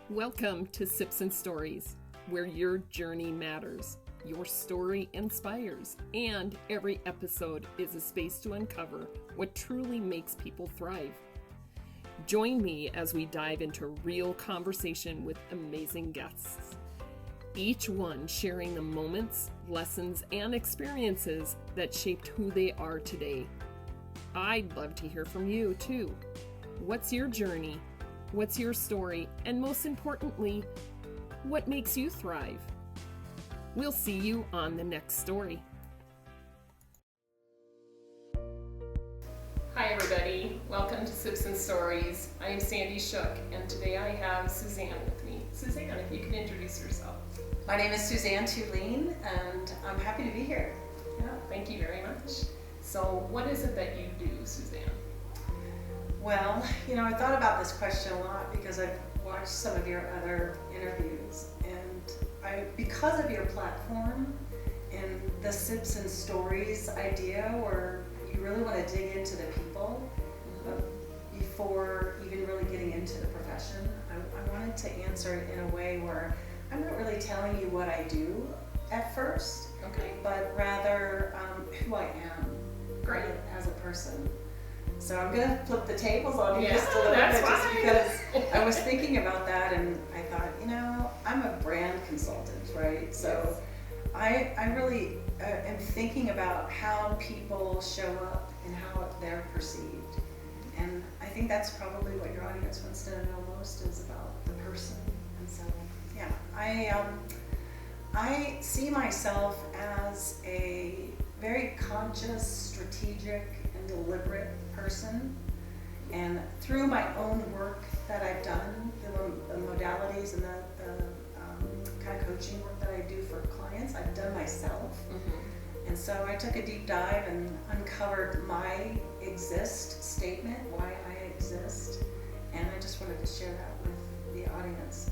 Welcome to Sips and Stories, where your journey matters, your story inspires, and every episode is a space to uncover what truly makes people thrive. Join me as we dive into real conversation with amazing guests, each one sharing the moments, lessons, and experiences that shaped who they are today. I'd love to hear from you, too. What's your journey? What's your story? And most importantly, what makes you thrive? We'll see you on the next story. Hi everybody, welcome to Sips and Stories. I am Sandy Shook, and today I have Suzanne with me. Suzanne, if you can introduce yourself. My name is Suzanne Tulien, and I'm happy to be here. Yeah, thank you very much. So what is it that you do, Suzanne? Well, I thought about this question a lot because I've watched some of your other interviews, and because of your platform and the Sips and Stories idea, where you really want to dig into the people before even really getting into the profession, I wanted to answer it in a way where I'm not really telling you what I do at first, but rather who I am as a person. So I'm going to flip the tables on you just a little bit, just because I was thinking about that, and I thought, I'm a brand consultant, right? So I really am thinking about how people show up and how they're perceived. And I think that's probably what your audience wants to know most, is about the person. And so, I see myself as a very conscious, strategic, and deliberate person, and through my own work that I've done, the modalities and the kind of coaching work that I do for clients, I've done myself. And so I took a deep dive and uncovered my exist statement, why I exist, and I just wanted to share that with the audience.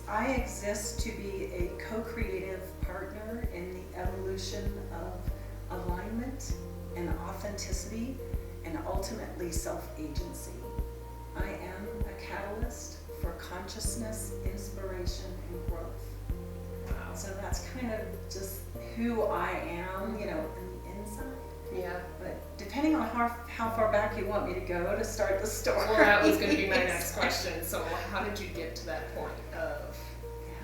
I exist to be a co-creative partner in the evolution of alignment and authenticity and ultimately self-agency. I am a catalyst for consciousness, inspiration, and growth. Wow. So that's kind of just who I am, in the inside. Yeah. But depending on how far back you want me to go to start the story. Well, that was going to be my next question. So how did you get to that point of,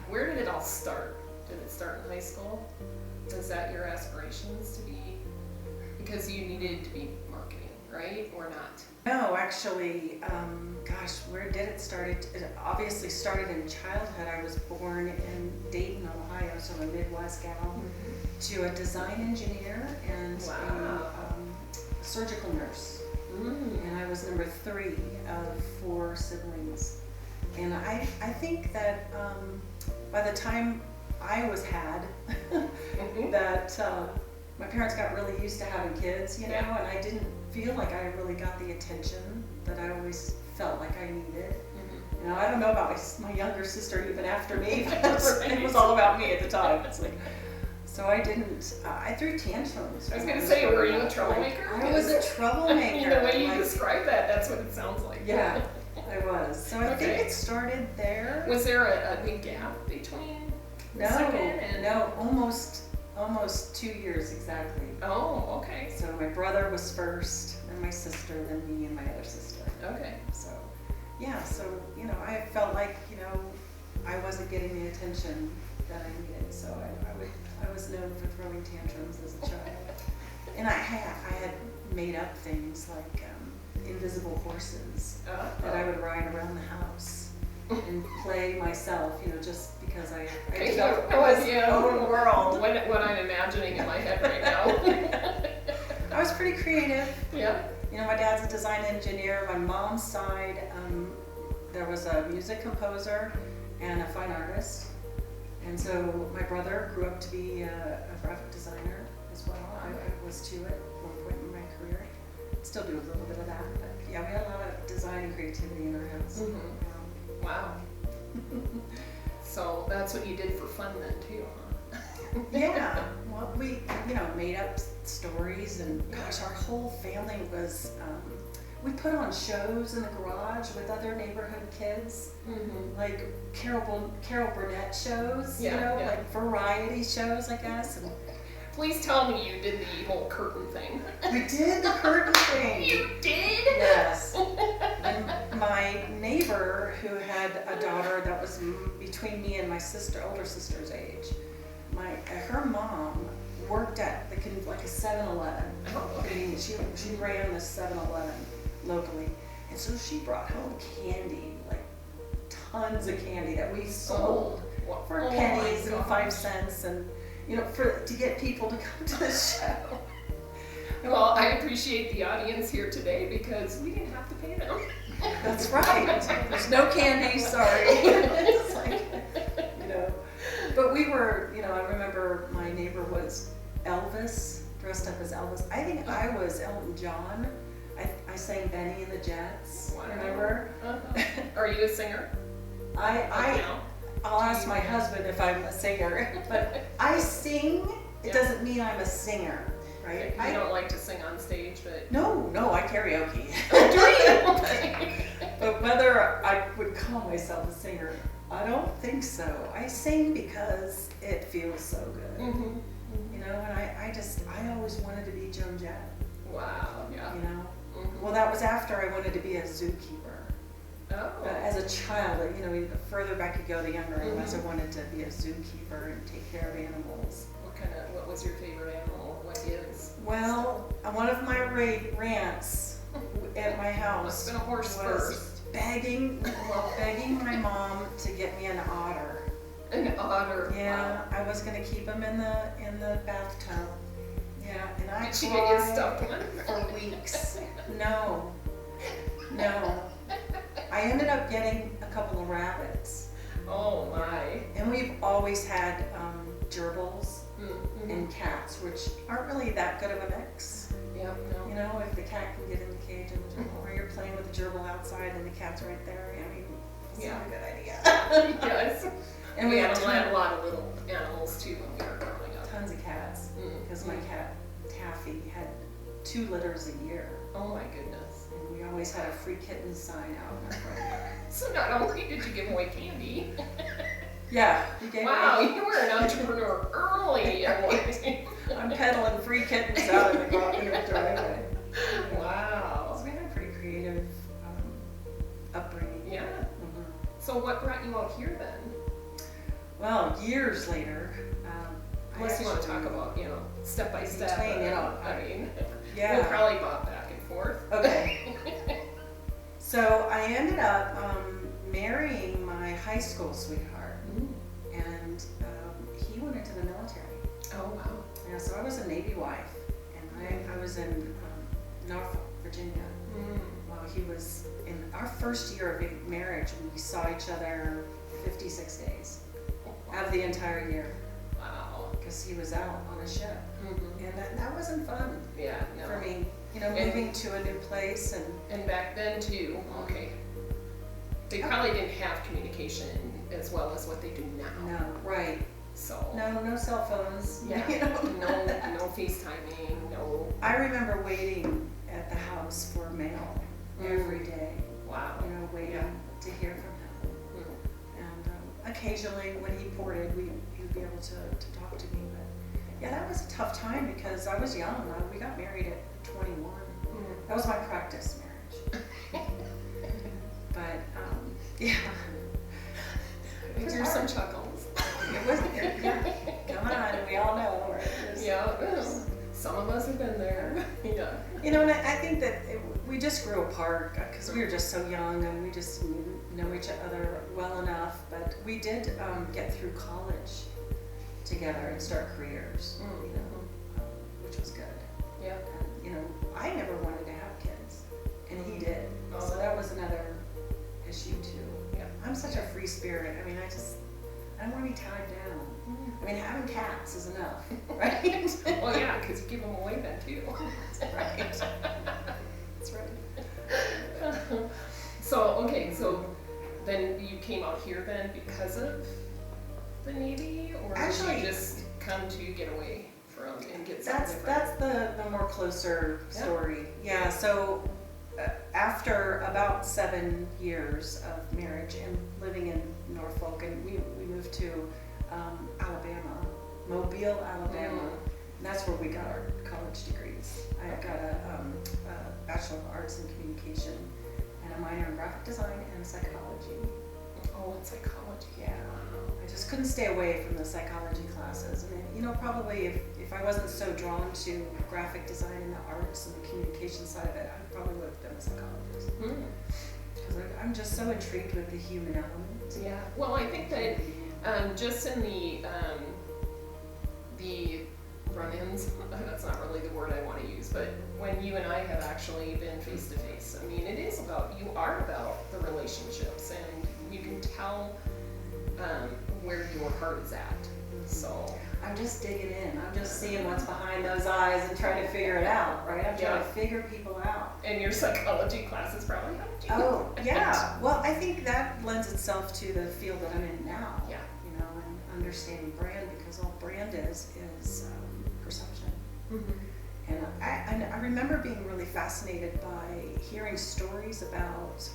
where did it all start? Did it start in high school? Was that your aspirations to be, because you needed to be marketing, right? Or not? No, actually, where did it start? It obviously started in childhood. I was born in Dayton, Ohio, so I'm a Midwest gal, to a design engineer and a surgical nurse. And I was number 3 of 4 siblings. And I think that by the time I was had, that my parents got really used to having kids, and I didn't feel like I really got the attention that I always felt like I needed. I don't know about my younger sister even after me, but it was all about me at the time. It's like, so I didn't, I threw tantrums. I was going to say, were you a troublemaker? I was a troublemaker. The way you describe that, that's what it sounds like. Yeah, I was. So I think it started there. Was there a big gap between the second and... No, almost 2 years exactly. Oh, okay. So my brother was first, then my sister, then me and my other sister. Okay. So, I felt like, I wasn't getting the attention that I needed. So I was known for throwing tantrums as a child. And I had made up things like invisible horses that I would ride around the house and play myself, just because I developed my own world. What I'm imagining in my head right now. I was pretty creative. Yeah. My dad's a design engineer. My mom's side, there was a music composer and a fine artist. And so my brother grew up to be a graphic designer as well. I was too at one point in my career. Still do a little bit of that, but we had a lot of design and creativity in our house. Wow. So that's what you did for fun then too, huh? Yeah. Well, we, made up stories, and gosh, our whole family was we put on shows in the garage with other neighborhood kids, like Carol Burnett shows, like variety shows, I guess. And please tell me you did the whole curtain thing. we did the curtain thing. You did? Yes. And my neighbor, who had a daughter that was between me and my older sister's age, her mom worked at like a 7-Eleven. Okay. She ran this 7-Eleven locally, and so she brought home candy, like tons of candy that we sold for pennies and 5 cents, and to get people to come to the show. Well, I appreciate the audience here today because we didn't have to pay them. That's right. There's no candy, sorry. It's like, but we were, I remember my neighbor was Elvis, dressed up as Elvis. I think I was Elton John. I sang Benny and the Jets. Wow. Remember? Are you a singer? I'll ask my husband if I'm a singer, but I sing. It doesn't mean I'm a singer, right? You don't like to sing on stage, but no, I karaoke. Do you? But whether I would call myself a singer, I don't think so. I sing because it feels so good. And I always wanted to be Joan Jett. Wow. Yeah. Well, that was after I wanted to be a zookeeper. Oh. As a child, the further back you go, the younger I was. I wanted to be a zookeeper and take care of animals. What was your favorite animal? What is? Well, one of my rants at my house Must have been a horse was first. begging my mom to get me an otter. An otter. Yeah, wow. I was gonna keep him in the bathtub. Yeah, and I Did she get you a stuffed one? For weeks. No. I ended up getting a couple of rabbits. Oh my. And we've always had gerbils and cats, which aren't really that good of a mix. Yeah, no. If the cat can get in the cage and the gerbil, or you're playing with the gerbil outside and the cat's right there, it's not a good idea. Yes. And we had a lot of little animals too when we were growing up. Tons of cats, because my cat Taffy had 2 litters a year. Oh my goodness. And we always had a free kitten sign out in our front. So not only did you give away candy. Yeah, you gave wow, away. You were an entrepreneur early. I'm peddling free kittens out in the driveway. Wow. So we had a pretty creative upbringing. Yeah. So what brought you out here then? Well, years later. Unless you want to talk about, step by step. Yeah. We'll probably bob back and forth. Okay. So I ended up marrying my high school sweetheart, and he went into the military. Oh wow. Yeah, so I was a Navy wife, and I was in Norfolk, Virginia. While he was in our first year of marriage, we saw each other 56 days out of the entire year. Wow. Because he was out on a ship, and that wasn't fun. Yeah, no. For me, moving to a new place and back then too. Okay. They probably didn't have communication as well as what they do now. No, right. So. No cell phones. Yeah. No FaceTiming. No. I remember waiting at the house for mail every day. Wow. Waiting to hear from him. And occasionally, when he ported, he'd be able to talk to me. But yeah, that was a tough time because I was young. We got married at 21. That was my practice marriage. But yeah. There's some chuckles. It wasn't. Come on, we all know. Right? Yeah. Some of us have been there. Yeah. And I think that we just grew apart because we were just so young and we just didn't know each other well enough. But we did get through college together and start careers, which was good. Yeah. I never wanted to have kids, and he did. Oh. So that was another issue too. Yeah. I'm such a free spirit. I don't want to be tied down. Having cats is enough, right? Well, yeah, because you give them away then too. Right. That's right. So then you came out here then because of the Navy, or actually, did you just come to get away from and get something different? That's the more closer story. Yeah. So after about 7 years of marriage and living in Norfolk, and we moved to Alabama, Mobile, Alabama. And that's where we got our college degrees. I got a Bachelor of Arts in Communication and a minor in graphic design and psychology. Oh, and psychology. Yeah. I just couldn't stay away from the psychology classes. And you know, probably if I wasn't so drawn to graphic design and the arts and the communication side of it, I probably would have been a psychologist. Because I'm just so intrigued with the human element. Yeah. Well, I think that just in the run-ins, that's not really the word I want to use, but when you and I have actually been face to face, I mean, you are about the relationships, and you can tell where your heart is at. So I'm just digging in. I'm just seeing what's behind those eyes and trying to figure it out, right? I'm trying to figure people out. And your psychology classes probably helped you. Oh, yeah. Well, I think that lends itself to the field that I'm in now. Yeah. You know, and understanding brand, because all brand is perception. And I remember being really fascinated by hearing stories about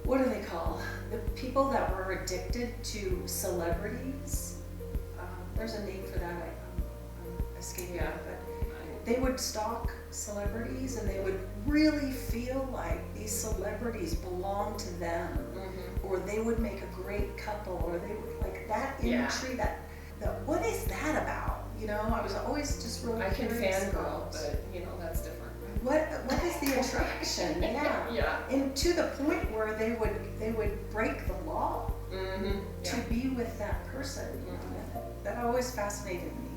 what do they call the people that were addicted to celebrities. There's a name for that. I'm escaping it, but they would stalk celebrities and they would really feel like these celebrities belonged to them, or they would make a great couple, or they would like that intrigue. That what is that about? You know, I was always just really curious. I can fangirl, but you know, that's different. What is the attraction? Yeah. And to the point where they would break the law to be with that person. You know, that always fascinated me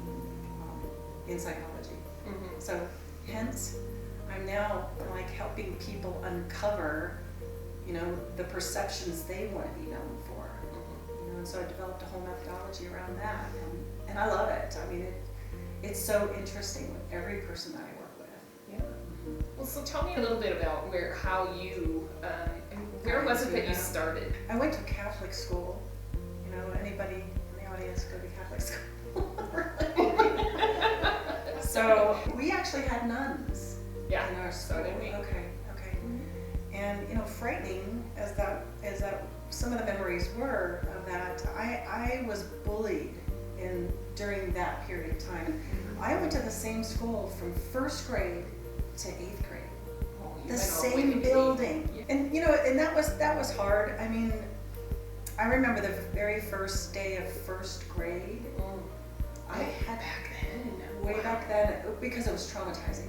in psychology. So hence, I'm now like helping people uncover, you know, the perceptions they want to be known for. You know, and so I developed a whole methodology around that, and I love it. I mean, it's so interesting with every person that I work with. Yeah. Well, so tell me a little bit about how you, where was it that you started? I went to Catholic school. You know, anybody in the audience go to Catholic school? So we actually had nuns in our school. So did we. Okay. And you know, frightening as that some of the memories were of that, I was bullied during that period of time. I went to the same school from 1st grade to 8th grade. The same building. And you know, and that was hard. I mean, I remember the very first day of 1st grade. I had way back then, because it was traumatizing.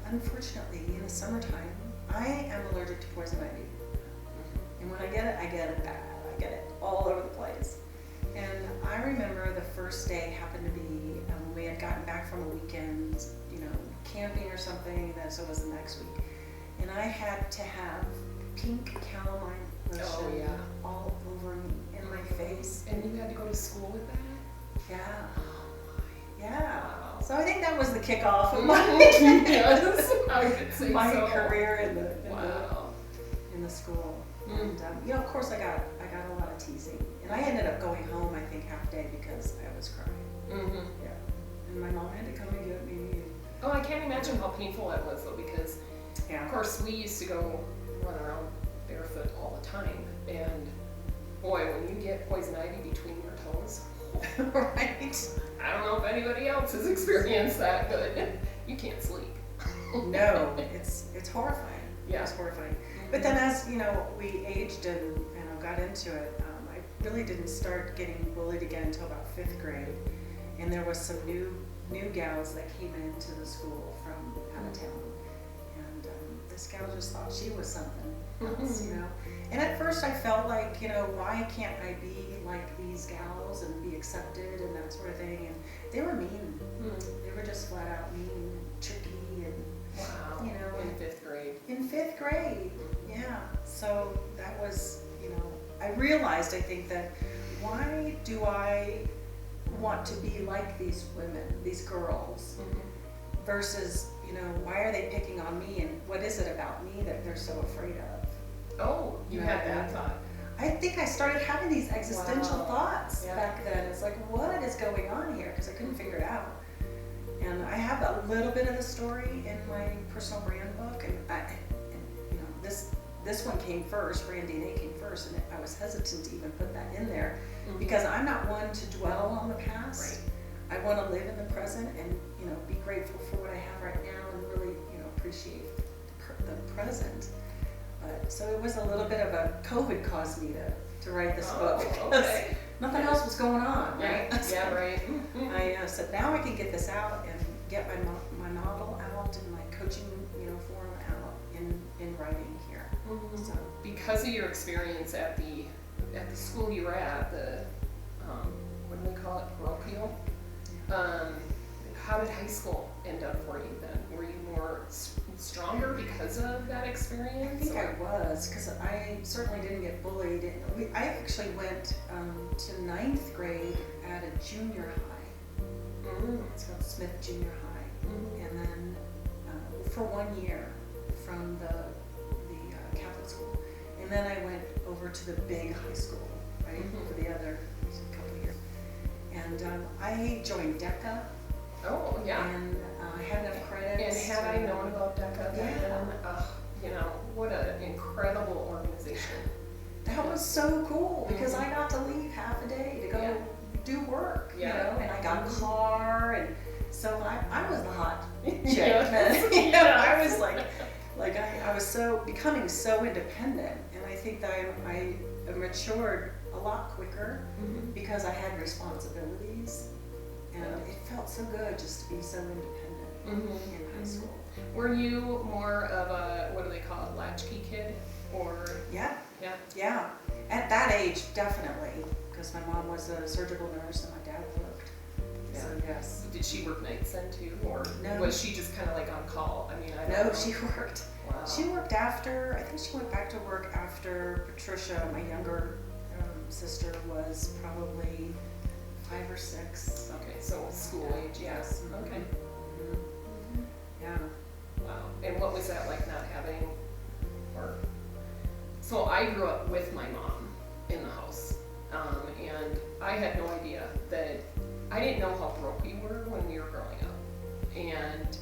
Unfortunately, in the summertime, I am allergic to poison ivy. And when I get it bad. I get it all over the place. And I remember the first day happened to be when we had gotten back from a weekend, you know, camping or something, so it was the next week. And I had to have pink calamine lotion all over me, in my face. And you had to go to school with that? Yeah. Yeah. Wow. So I think that was the kickoff of my my career in the school. And you know, of course, I got a lot of teasing, and I ended up going home, I think, half day because I was crying. Yeah. And my mom had to come and get me. Oh, I can't imagine how painful that was, though, because of course we used to go run around barefoot all the time, and boy, when you get poison ivy between your toes, right? I don't know if anybody else has experienced that, but you can't sleep. No, it's horrifying. Yeah. It's horrifying. But then as, you know, we aged and got into it, I really didn't start getting bullied again until about 5th grade. And there was some new gals that came into the school from out of town. And this gal just thought she was something else, you know. And at first I felt like, you know, why can't I be like these gals and be accepted and that sort of thing. And they were mean. They were just flat out mean and tricky and, you know. In 5th grade. In 5th grade, yeah. So that was, you know, I realized, I think, that why do I want to be like these women, these girls, versus, you know, why are they picking on me, and what is it about me that they're so afraid of? Oh, you had that thought. I think I started having these existential thoughts back then. It's like, what is going on here? Because I couldn't figure it out. And I have a little bit of the story in my personal brand book, and you know, this one came first, brand DNA came first, and I was hesitant to even put that in there because I'm not one to dwell on the past. Right. I want to live in the present and, you know, be grateful for what I have right now and really, you know, appreciate the present. But so it was a little bit of a COVID caused me to write this book because nothing else was going on, right? Yeah, right. I said now I can get this out and get my novel out and my coaching, you know, form out in writing here. So because of your experience at the school you were at, the what do they call it, parochial? How did high school end up for you then? Were you more stronger because of that experience? I think I was, because I certainly didn't get bullied. I actually went to 9th grade at a junior high. It's called Smith Junior High. And then for 1 year from the Catholic school. And then I went over to the big high school, right, for the other couple of years. And I joined DECA. Oh, yeah. And I had enough credits. And had I known about DECA back then, you know, what an incredible organization. That was so cool because I got to leave half a day to go do work, you know, and I got a car, and so I was the hot chick. You know, I was like I was so becoming so independent, and I think that I matured a lot quicker because I had responsibilities. And it felt so good just to be so independent in high school. Were you more of a, what do they call it, latchkey kid? Or Yeah. At that age, definitely, because my mom was a surgical nurse and my dad worked. Yeah. So yes. Did she work nights then too, or no. Was she just kind of like on call? I mean, I don't know. No, she worked. Wow. She worked after. I think she went back to work after Patricia, my younger sister, was probably 5 or 6. Okay, so school age, yes. Okay. Yeah. Wow. And what was that like, not having, or? So I grew up with my mom in the house, and I had no idea that, I didn't know how broke we were when we were growing up. And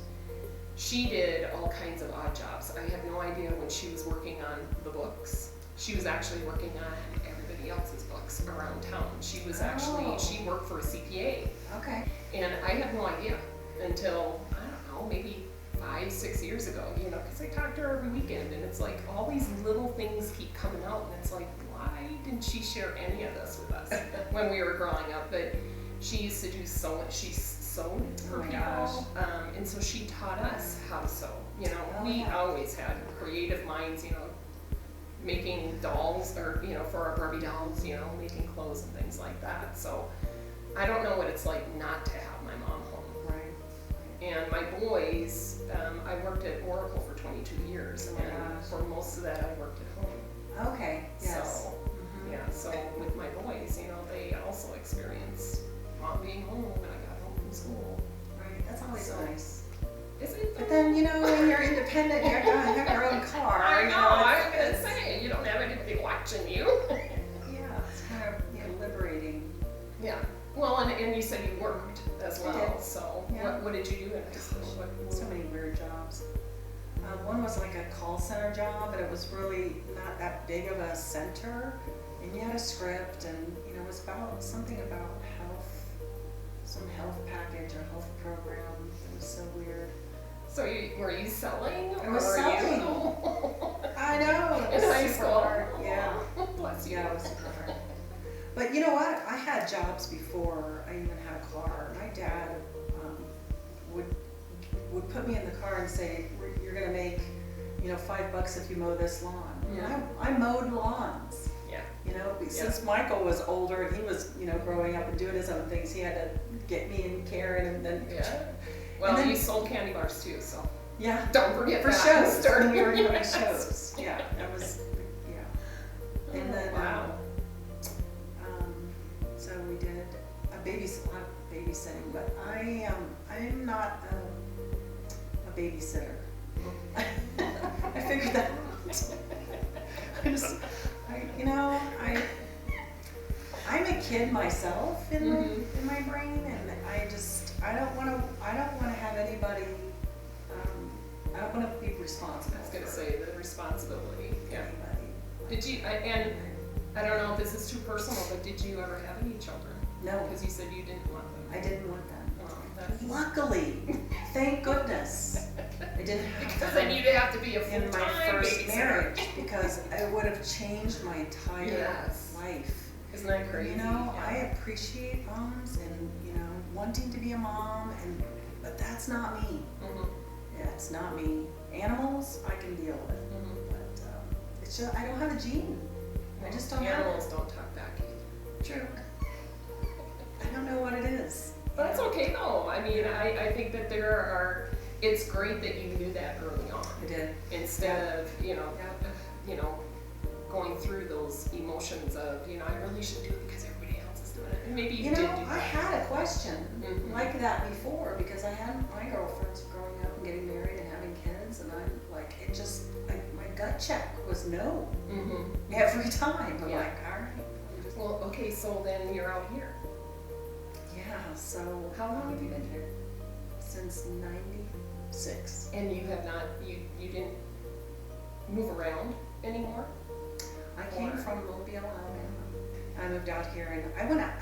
she did all kinds of odd jobs. I had no idea when she was working on the books. She was actually working on everybody else's books around town. She was actually, she worked for a CPA. Okay. And I had no idea until, I don't know, maybe 5-6 years ago, you know, because I talked to her every weekend, and it's like all these little things keep coming out, and it's like, why didn't she share any of this with us when we were growing up? But she used to do sewing. She sewed for people, and so she taught us how to sew. You know, we always had creative minds, you know, making dolls, or, you know, for our Barbie dolls, you know, making clothes and things like that. So I don't know what it's like not to have my mom home. Right. And my boys, I worked at Oracle for 22 years, and for most of that I worked at home. Okay, yes. So, yeah, so with my boys, you know, they also experienced mom being home when I got home from school. Right, that's always nice. Is it? But then, you know, when you're independent, you have your own car. I know, I was going to say, you don't have anybody watching you. Yeah, it's kind of, you know, liberating. Yeah. Well, and you said you worked as well, I did. So what did you do in high school? So many weird jobs. One was like a call center job, but it was really not that big of a center. And you had a script, and, you know, it was about something about health, some health package or health program. It was so weird. So were you selling? I was selling. I know. In high school. Hard. Yeah. Bless you. Yeah, it was super hard. But you know what? I had jobs before I even had a car. My dad would put me in the car and say, "You're gonna make, you know, $5 if you mow this lawn." Yeah. I mowed lawns. Yeah. You know, since Michael was older and he was, you know, growing up and doing his own things, he had to get me and Karen, and then Well, and then, you sold candy bars too, so yeah. don't forget for that. shows. When we were doing shows. Yeah, that was And then so we did a babysitting, but I'm not a babysitter. I figured that out. I'm a kid myself in my brain, and I just I don't want to have anybody. I don't want to be responsible. I was going to say the responsibility. Yeah. Anybody. Did you? And I don't know if this is too personal, but did you ever have any children? No. Because you said you didn't want them. I didn't want them. That's... Luckily, thank goodness, I didn't have because them then you'd have to be a in my full-time first babysitter. marriage, because it would have changed my entire Yes. life. Isn't that crazy? You know, Yeah. I appreciate moms and, you know, wanting to be a mom, but that's not me. Mm-hmm. Yeah, it's not me. Animals, I can deal with, Mm-hmm. but it's just, I don't have a gene. I just don't have Animals it. don't talk back either. True. I don't know what it is. But that's okay though. I mean, I think that it's great that you knew that early on. I did. Instead of, Yeah. going through those emotions of, I really should do it because everybody else is doing it. And maybe you You did know, do I that. had a question Mhm. like that before, because I had my girlfriends growing up and getting married and having kids, and I'm like, it just, my gut check was no Mm-hmm. every time. I'm Yeah. like, all right. I'm just- Well, okay, so then you're out here. Yeah, so How long have you been here? since '96. And you have not, you didn't move around anymore? I came from Mobile, Alabama. I moved out here, and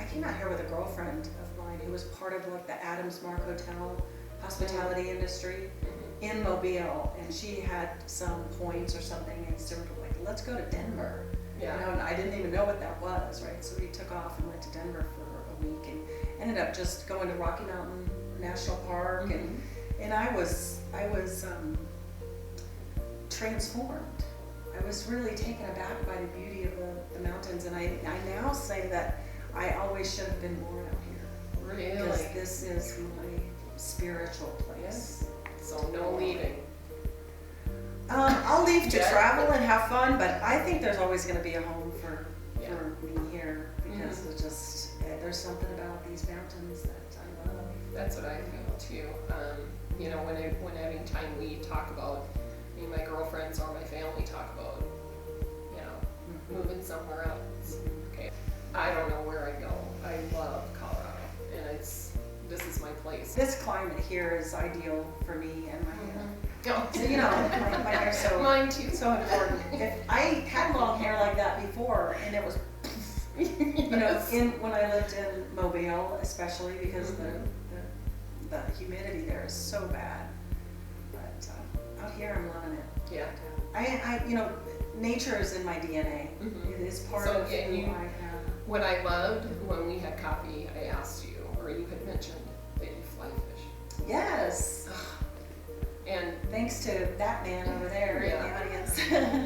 I came out here with a girlfriend of mine who was part of like the Adams Mark Hotel hospitality industry Mm-hmm. in Mobile, and she had some points or something, and so we're like, let's go to Denver. Yeah. You know, and I didn't even know what that was, right? So we took off and went to Denver for a week, and ended up just going to Rocky Mountain National Park, Mhm. and I was transformed. I was really taken aback by the beauty of the mountains, and I now say that I always should have been born out here. Really? Because this is my spiritual place. So no leaving. I'll leave to Yeah. travel and have fun, but I think there's always going to be a home for Yeah. me here, because Mhm. it's just, there's something about these mountains that I love. That's what I feel too. When having time, we talk about, my girlfriends or my family talk about, moving somewhere else. Okay. I don't know where I go. I love Colorado, and this is my place. This climate here is ideal for me and my hair. Oh. So, my hair's so Mine too. so important. If I had long hair like that before, and it was, when I lived in Mobile, especially because the humidity there is so bad. But out here, I'm loving it. Yeah. Nature is in my DNA. Mhm. It is part So, of yeah, who you- I am. What I loved when we had coffee, I asked you, or you had mentioned that you fly fish. Yes. And Thanks to that man over there in the audience.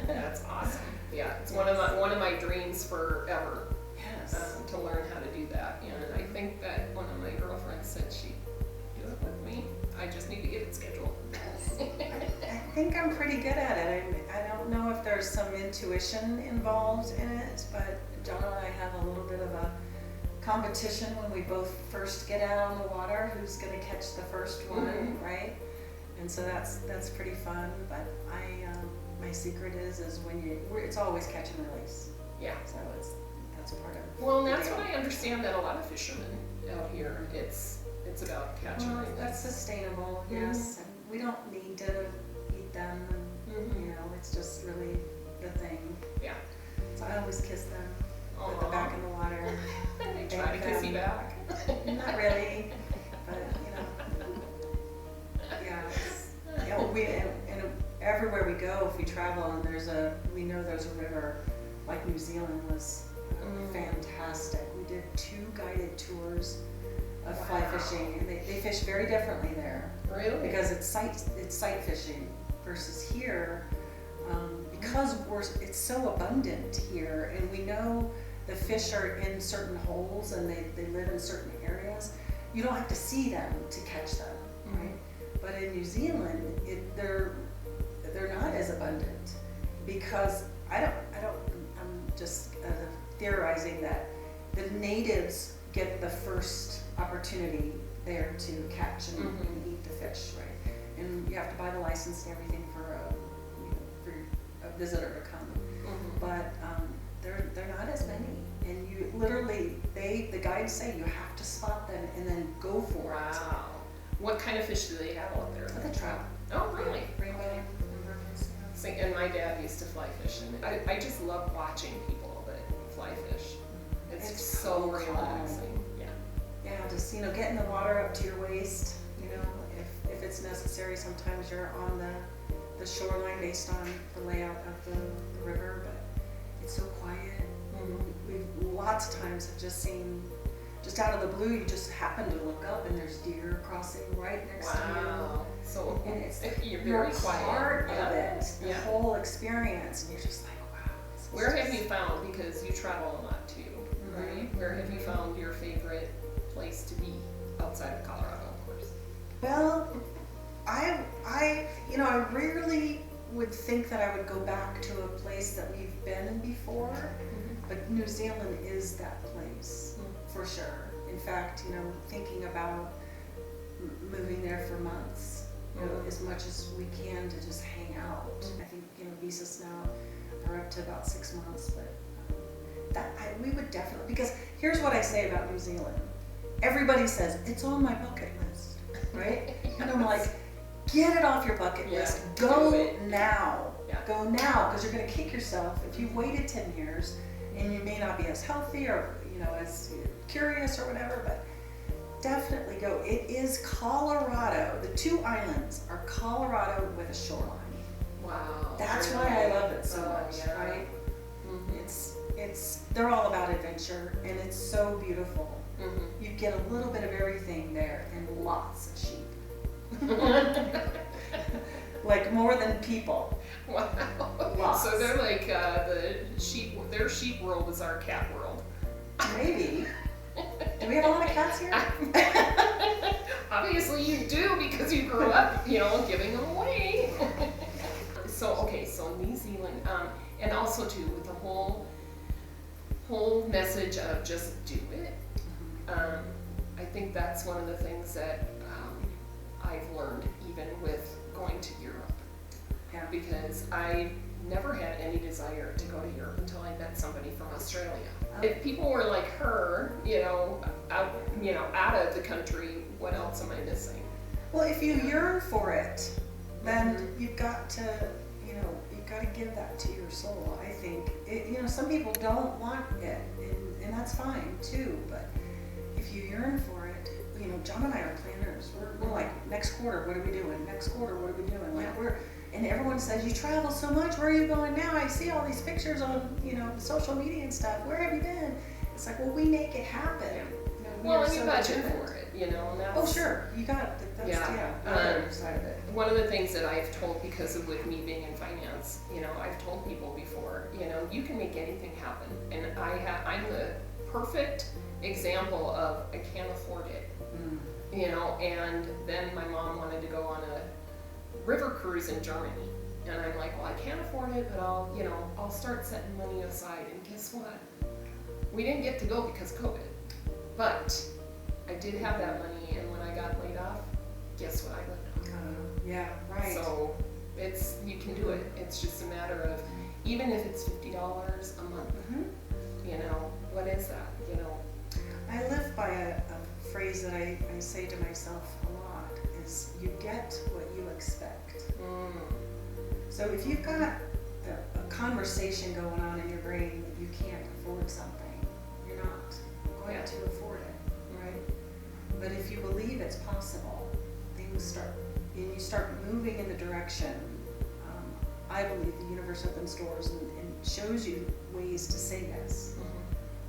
that's awesome. Yeah, it's one of my dreams forever. Yes. To learn how to do that. And I think that one of my girlfriends said she'd do it with me. I just need to get it scheduled. I think I'm pretty good at it. I don't know if there's some intuition involved in it, but John and I have a little bit of a competition when we both first get out on the water, who's going to catch the first one, Mhm. right? And so that's pretty fun. But my secret is when it's always catch and release. Yeah. So that's part of. Well, and the that's deal. what I understand that a lot of fishermen out here, it's about catching. Well, that's sustainable, yes. And we don't need to eat them, and Mhm. it's just really the thing. Yeah. So I always kiss them, put them Aw. back in the water. They try to kiss you back. Not really, but and everywhere we go, if we travel and we know there's a river, like New Zealand was fantastic. We did 2 guided tours of fly Wow. fishing, and they fish very differently there. Really? Because it's sight fishing versus here, because it's so abundant here, and we know the fish are in certain holes and they live in certain areas. You don't have to see them to catch them, right? But in New Zealand, they're not as abundant, because I'm just theorizing that the natives get the first opportunity there to catch and eat the fish, right? And you have to buy the license and everything for a visitor to come. But they're not as many, and you literally the guides say you have to spot them and then go for it. Wow. What kind of fish do they have out there? The trout. Oh, really? Rainbow and ribbons. See, and my dad used to fly fish, and I just love watching people that fly fish. It's so relaxing. Yeah. Yeah, just get in the water up to your waist. If it's necessary, sometimes you're on the shoreline based on the layout of the river, but it's so quiet. We've lots of times have just seen, just out of the blue, you just happen to look up and there's deer crossing right next to you. Wow. So And it's you're very quiet. Part of it, the Yeah. whole experience, and you're just like, wow. Where have you found, because you travel a lot too, right? Where have you found your favorite place to be outside of Colorado, of course? Well, I rarely would think that I would go back to a place that we've been before, but New Zealand is that place for sure. In fact, thinking about moving there for months, as much as we can to just hang out. I think visas now are up to about 6 months, but we would definitely, because here's what I say about New Zealand. Everybody says it's on my bucket list, right? And I'm like, get it off your bucket list. Go now. Yeah. Go now, because you're going to kick yourself if you've waited 10 years and you may not be as healthy or as curious or whatever, but definitely go. It is Colorado. The two islands are Colorado with a shoreline. Wow. That's why I love it so much, right? They're all about adventure, and it's so beautiful. You get a little bit of everything there, and lots of sheep. Like more than people. Wow. Lots. So they're like the sheep. Their sheep world is our cat world. Maybe. Do we have a lot of cats here? Obviously you do, because you grew up, giving them away. So New Zealand, and also too with the whole message of just do it. I think that's one of the things that I've learned even with going to Europe. Yeah. Because I never had any desire to go to Europe until I met somebody from Australia. If people were like her, out of the country, what else am I missing? Well, if you yearn for it, then you've got to, you've got to give that to your soul. I think, some people don't want it, and that's fine too. But if you yearn for it, John and I are planners. We're like, next quarter, what are we doing? Next quarter, what are we doing? Like and everyone says, you travel so much. Where are you going now? I see all these pictures on, social media and stuff. Where have you been? It's like, well, we make it happen. And you budget for it, and that's... Oh, sure. You got it. That's, the other side of it. One of the things that I've told, because of with me being in finance, I've told people before, you can make anything happen. And I'm the perfect example of I can't afford it. And then my mom wanted to go on a river cruise in Germany, and I'm like, well, I can't afford it, but I'll start setting money aside. And guess what? We didn't get to go because of COVID, but I did have that money, and when I got laid off, guess what I lived on? Yeah, right. So you can do it. It's just a matter of, even if it's $50 a month, what is that? I live by a phrase that I say to myself a lot, is you get what you expect. So if you've got a conversation going on in your brain that you can't afford something, you're not going to afford it, right? But if you believe it's possible, things you start moving in the direction. I believe the universe opens doors and shows you ways to say yes,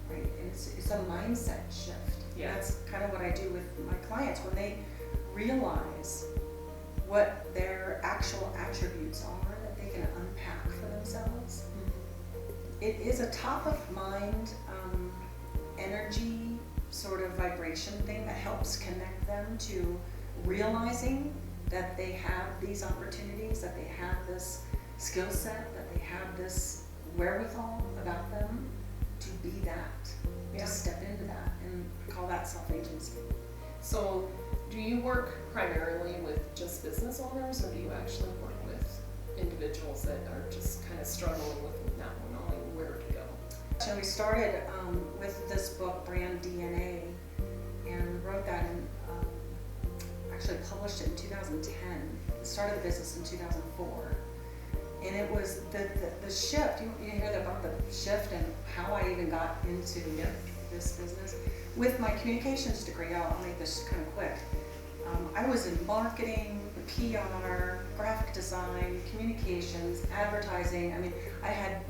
right? And it's a mindset shift. Yeah. That's kind of what I do with my clients when they realize what their actual attributes are that they can unpack for themselves. It is a top of mind energy sort of vibration thing that helps connect them to realizing that they have these opportunities, that they have this skill set, that they have this wherewithal about them to be that, to step into that, and I call that self-agency. So do you work primarily with just business owners, or do you actually work with individuals that are just kind of struggling with not knowing where to go? So we started with this book, Brand DNA, and wrote that in, actually published it in 2010. Started the business in 2004. And it was the shift. You hear about the shift and how I even got into this business. With my communications degree, I'll make this kind of quick. I was in marketing, PR, graphic design, communications, advertising. I mean, I had,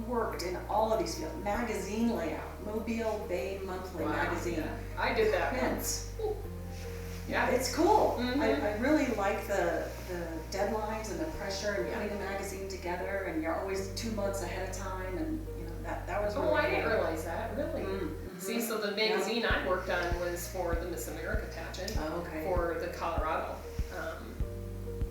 worked in all of these fields. Magazine layout, Mobile Bay Monthly magazine. Yeah. I did that once. Yeah. It's cool. I really like the deadlines and the pressure and putting the magazine together, and you're always 2 months ahead of time, and that was really cool. I didn't realize that, really. Mm-hmm. See, so the magazine I worked on was for the Miss America pageant, for the Colorado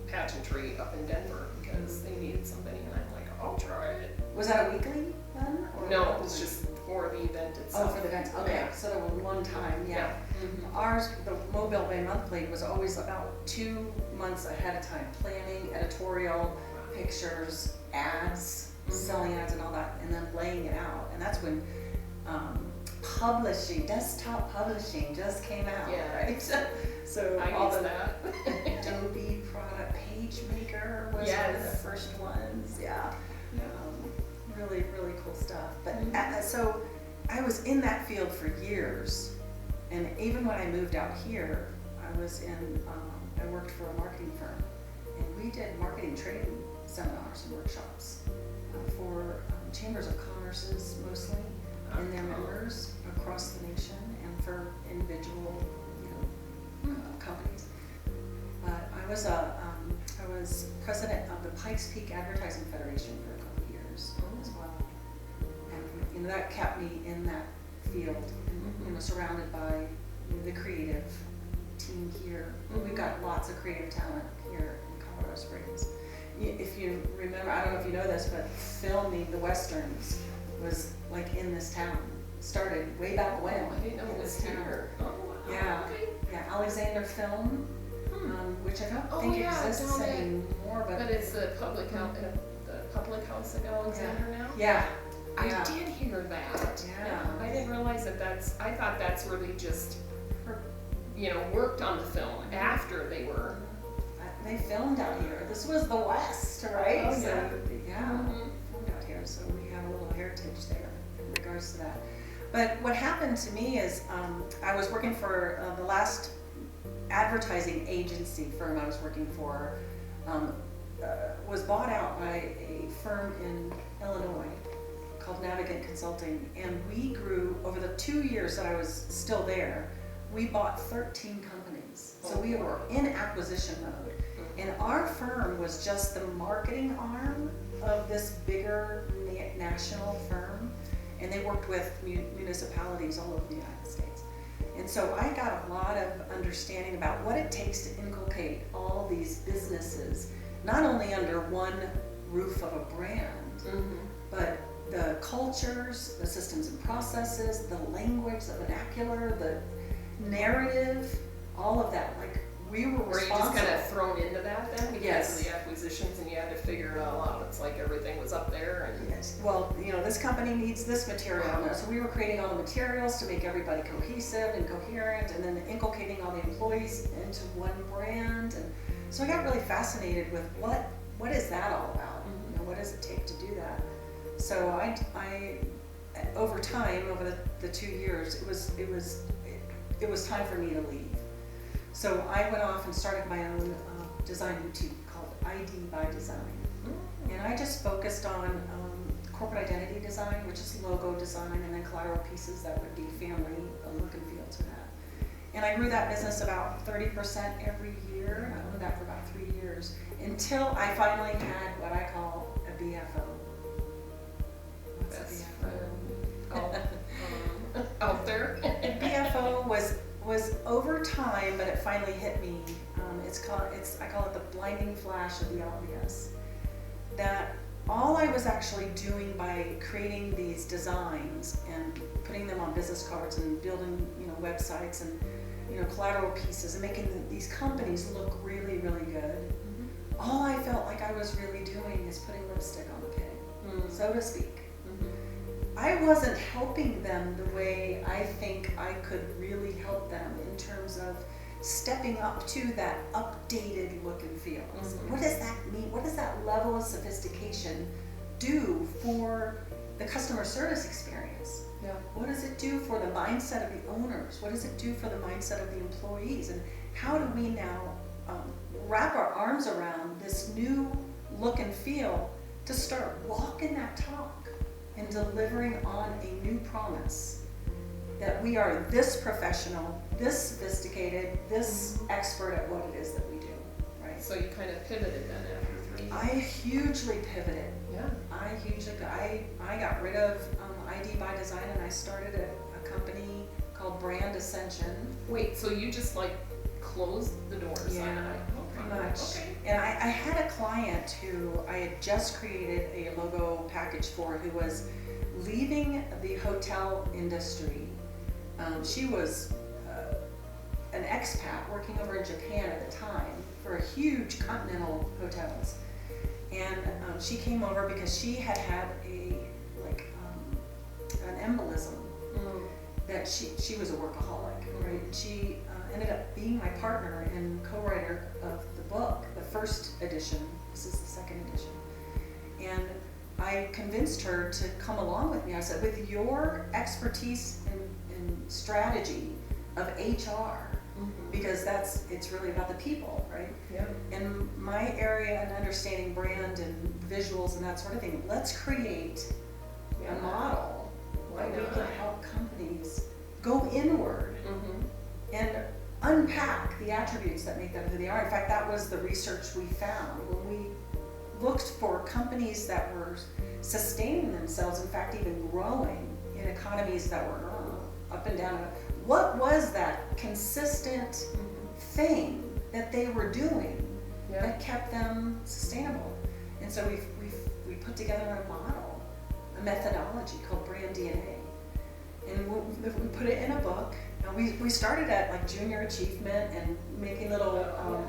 pageantry up in Denver, because they needed somebody, and I'm like, I'll try it. Was that a weekly then? Or no, it was just for the event itself. Oh, for the event. Okay, Yeah. so there was one time, yeah. Mm-hmm. Ours, the Mobile Bay Monthly, was always about 2 months ahead of time. Planning, editorial, pictures, ads, selling ads and all that, and then laying it out. And that's when publishing, desktop publishing just came out, right? So I all used the that. Adobe product, PageMaker was one of the first ones, really, really cool stuff. But so I was in that field for years, and even when I moved out here, I was I worked for a marketing firm, and we did marketing training seminars and workshops for chambers of commerces mostly, and their members across the nation, and for individual companies. But I was president of the Pikes Peak Advertising Federation for a couple of years as well, and that kept me in that field, and surrounded by the creative team here. We've got lots of creative talent here in Colorado Springs. If you remember, I don't know if you know this, but filming the Westerns was like in this town. Started way back when. I didn't know it was here. Oh, wow. Yeah. Okay. Yeah, Alexander Film, which I don't think exists anymore. But it's the public house at Alexander now? Yeah. I did hear that. Yeah. I didn't realize that I thought that's where they just, worked on the film after they were. They filmed out here. This was the West, right? Oh, so, yeah. Filmed out here, so we have a little heritage there in regards to that. But what happened to me is I was working for the last advertising agency firm I was working for was bought out by a firm in Illinois called Navigant Consulting, and we grew over the 2 years that I was still there. We bought 13 companies, so we were in acquisition mode. And our firm was just the marketing arm of this bigger national firm, and they worked with municipalities all over the United States. And so I got a lot of understanding about what it takes to inculcate all these businesses, not only under one roof of a brand, but the cultures, the systems and processes, the language, the vernacular, the narrative, all of that. Like, we were responsible. Were you just kind of thrown into that then because of the acquisitions, and you had to figure it all out? It's like everything was up there. And yes. Well, this company needs this material. So we were creating all the materials to make everybody cohesive and coherent, and then inculcating all the employees into one brand. And so I got really fascinated with what is that all about? What does it take to do that? So I over time, over the 2 years, it was time for me to leave. So I went off and started my own design boutique called ID by Design. And I just focused on corporate identity design, which is logo design, and then collateral pieces that would be family look and feel to that. And I grew that business about 30% every year. I owned that for about 3 years until I finally had what I call a BFO. What's a BFO? Out there. BFO was over time, but it finally hit me. I call it the blinding flash of the obvious. That all I was actually doing by creating these designs and putting them on business cards and building, websites and, collateral pieces and making these companies look really, really good. All I felt like I was really doing is putting lipstick on the pig, so to speak. I wasn't helping them the way I think I could really help them in terms of stepping up to that updated look and feel. Mm-hmm. What does that mean? What does that level of sophistication do for the customer service experience? Yeah. What does it do for the mindset of the owners? What does it do for the mindset of the employees? And how do we now wrap our arms around this new look and feel to start walking that talk and delivering on a new promise that we are this professional, this sophisticated, this expert at what it is that we do, right? So you kind of pivoted then after 3 years. I hugely pivoted. Yeah. I got rid of ID by Design, and I started a company called Brand Ascension. Wait, so you just like closed the doors? Yeah, pretty much. Okay. And I had a client who I had just created a logo package for, who was leaving the hotel industry. She was an expat working over in Japan at the time for huge continental hotels. And she came over because she had an embolism. That she was a workaholic, right? She ended up being my partner and co-writer of the book, the first edition. This is the second edition. And I convinced her to come along with me. I said, with your expertise in strategy of HR, because it's really about the people, right? Yeah. And my area and understanding brand and visuals and that sort of thing, let's create a model where we can help companies go inward and unpack the attributes that make them who they are. In fact, that was the research we found when we looked for companies that were sustaining themselves, in fact, even growing in economies that were up and down. What was that consistent thing that they were doing that kept them sustainable? And so we put together a model, a methodology called Brand DNA. And we put it in a book. And we started at like junior achievement and making little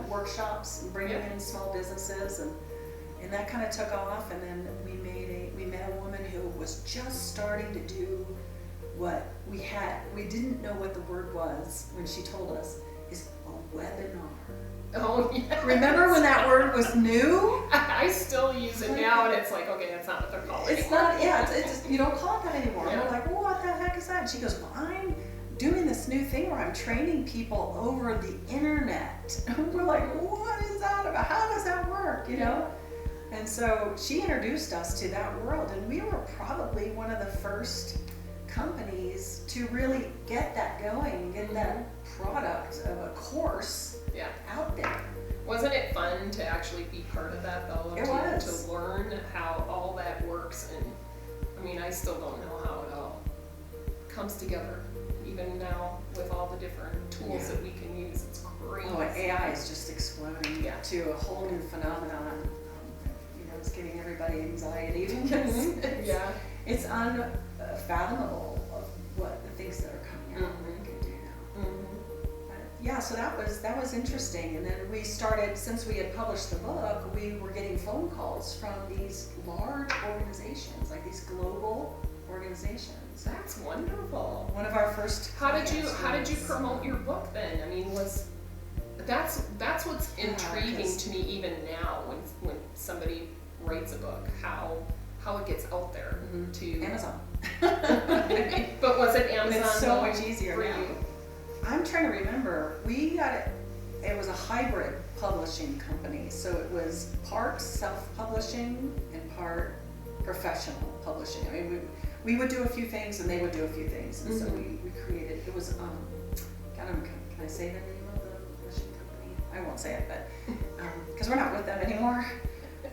workshops and bringing in small businesses, and that kind of took off. And then we met a woman who was just starting to do what we didn't know what the word was when she told us, is a webinar. Oh, yeah. Remember when that word was new? I still use it now, and it's like, okay, that's not what they're calling it. It's not, it's just, you don't call it that anymore. Yeah. We're like, well, what the heck is that? And she goes, well, I'm doing this new thing where I'm training people over the internet. And we're like, what is that about? How does that work? You know? And so she introduced us to that world, and we were probably one of the first companies to really get that going, get that product of a course out there. Wasn't it fun to actually be part of that though? It was. To learn how all that works, and I mean, I still don't know how it all comes together, even now with all the different tools that we can use. It's crazy. Oh, AI is just exploding to a whole new phenomenon. It's giving everybody anxiety because it's unfathomable of what the things that are coming out we can do now. But so that was interesting. And then we started, since we had published the book, we were getting phone calls from these large organizations, like these global organizations. That's wonderful. One of our first. How did you promote your book then? I mean, that's what's intriguing to me even now when somebody writes a book, how it gets out there to Amazon. But was it Amazon? It's so much easier for now. you? I'm trying to remember. We got it. It was a hybrid publishing company, so it was part self-publishing and part professional publishing. I mean, we would do a few things and they would do a few things, and so we created. It was can I say the name of the publishing company? I won't say it, but because we're not with them anymore.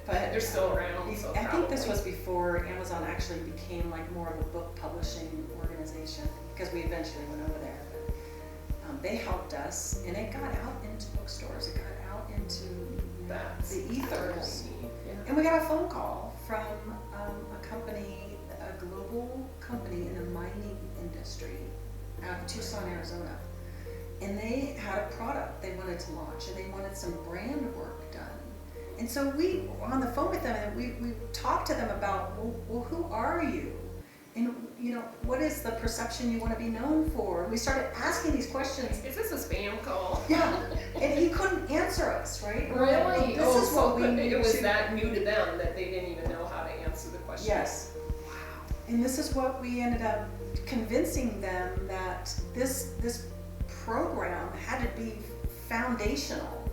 But they're still around. I think this was before Amazon actually became like more of a book publishing organization, because we eventually went over there. But they helped us, and it got out into bookstores. It got out into the ethers. And we got a phone call from a company, a global company in the mining industry out of Tucson, Arizona. And they had a product they wanted to launch, and they wanted some brand work done. And so we were on the phone with them, and we talked to them about, well, who are you? And, what is the perception you want to be known for? We started asking these questions. Is this a spam call? Yeah, and he couldn't answer us, right? Really? This is what we need it was to. that new to them that they didn't even know how to answer the question. Yes. Wow. And this is what we ended up convincing them, that this program had to be foundational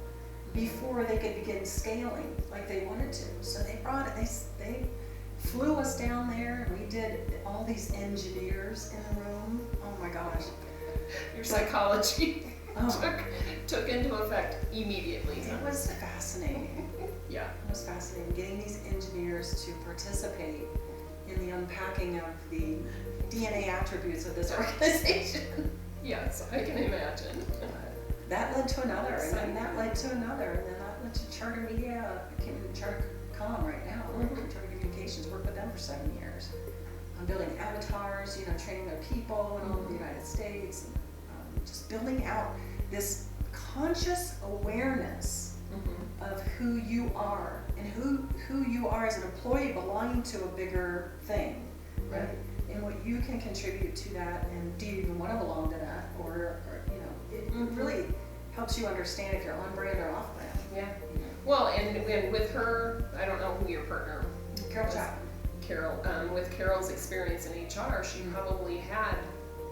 before they could begin scaling like they wanted to. So they brought it, they flew us down there, and we did all these engineers in the room. Oh my gosh. Your psychology took into effect immediately. It was fascinating. Yeah. It was fascinating getting these engineers to participate in the unpacking of the DNA attributes of this organization. Yes, I can imagine. That led to another, and then that led to another, and then that led to Charter Media. I came to Charter Com right now. Charter Communications, worked with them for 7 years. I'm building avatars, training their people in all of the United States, and, just building out this conscious awareness of who you are, and who you are as an employee belonging to a bigger thing, right? And what you can contribute to that, and do you even want to belong to that, or it really helps you understand if you're on brand or off brand. Yeah. Well, and with her, I don't know who your partner Carol was. Chapman. Carol, with Carol's experience in HR, she probably had